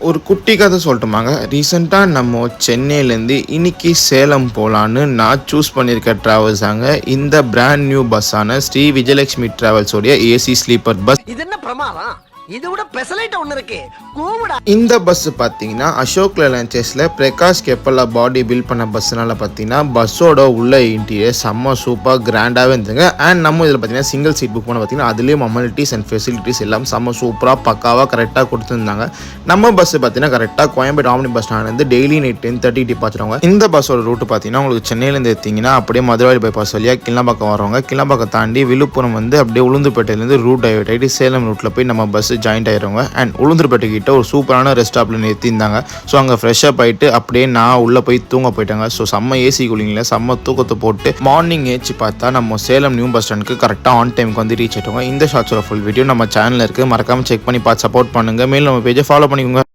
ஒரு குட்டி கதை சொல்லட்டுமாங்க. ரீசெண்டாக நம்ம சென்னையிலேருந்து இன்னைக்கு சேலம் போகலான்னு நான் சூஸ் பண்ணியிருக்க ட்ராவல்ஸ் தாங்க இந்த பிராண்ட் நியூ பஸ்ஸான ஸ்ரீ விஜயலட்சுமி ட்ராவல்ஸோடைய ஏசி ஸ்லீப்பர் பஸ். இது என்ன பிரமாதம்? இது விட பெசலைட் ஒன்று இருக்கு. கூவுடா. இந்த பஸ் பார்த்தீங்கன்னா அசோக் லேலன்சஸில் பிரகாஷ் கெப்பலா பாடி பில்ட் பண்ண பஸ்ஸுனால பார்த்தீங்கன்னா பஸ்ஸோட உள்ள இன்டீரியர் செம்ம சூப்பர் கிராண்டாகவே இருந்துங்க. அண்ட் நம்ம இதில் பார்த்தீங்கன்னா சிங்கிள் சீட் புக் பண்ண பார்த்தீங்கன்னா அதுலேயும் அமெனிட்டிஸ் அண்ட் ஃபெசிலிட்டிஸ் எல்லாம் செம்ம சூப்பராக பக்காவாக கரெக்டாக கொடுத்துருந்தாங்க. நம்ம பஸ் பார்த்தீங்கன்னா கரெக்டாக Koyambedu omni bus stand daily night 10:30 departure. இந்த பஸ்ஸோட ரூட் பார்த்தீங்கன்னா உங்களுக்கு சென்னையிலேருந்து எடுத்தீங்கன்னா அப்படியே மதுரை பைபாஸ் வழியாக கிளம்பாக்கம் வரவங்க கிளம்பாக்கம் தாண்டி விழுப்புரம் அப்படியே உளுந்தூர்பேட்டையிலேருந்து ரூட் டைவர்ட் ஆகிட்டு சேலம் ரூட்டில் போய் நம்ம பஸ் ஜாயின்ட் ஆயிடுவாங்க. அண்ட் உளுந்தூர்பேட்டை கிட்ட ஒரு சூப்பரான ரெஸ்ட் ஸ்டாப்பில் நிறுத்தியிருந்தாங்க. ஸோ அங்கே ஃப்ரெஷ்ஷப் ஆகிட்டு அப்படியே நான் உள்ளே போய் தூங்க போயிட்டாங்க. ஸோ செம்ம ஏசி கூலிங்கில் செம்ம தூக்கத்தை போட்டு மார்னிங் ஏச்சு பார்த்தா நம்ம சேலம் நியூ பஸ் ஸ்டாண்டுக்கு கரெக்டாக ஆன் டைமுக்கு ரீச் ஆகிட்டோங்க. இந்த ஷார்ட்ஸோட ஃபுல் வீடியோ நம்ம சேனலில் இருக்குது, மறக்காமல் செக் பண்ணி பார்த்து சப்போர்ட் பண்ணுங்கள். மேலும் நம்ம பேஜை ஃபாலோ பண்ணிக்கோங்க.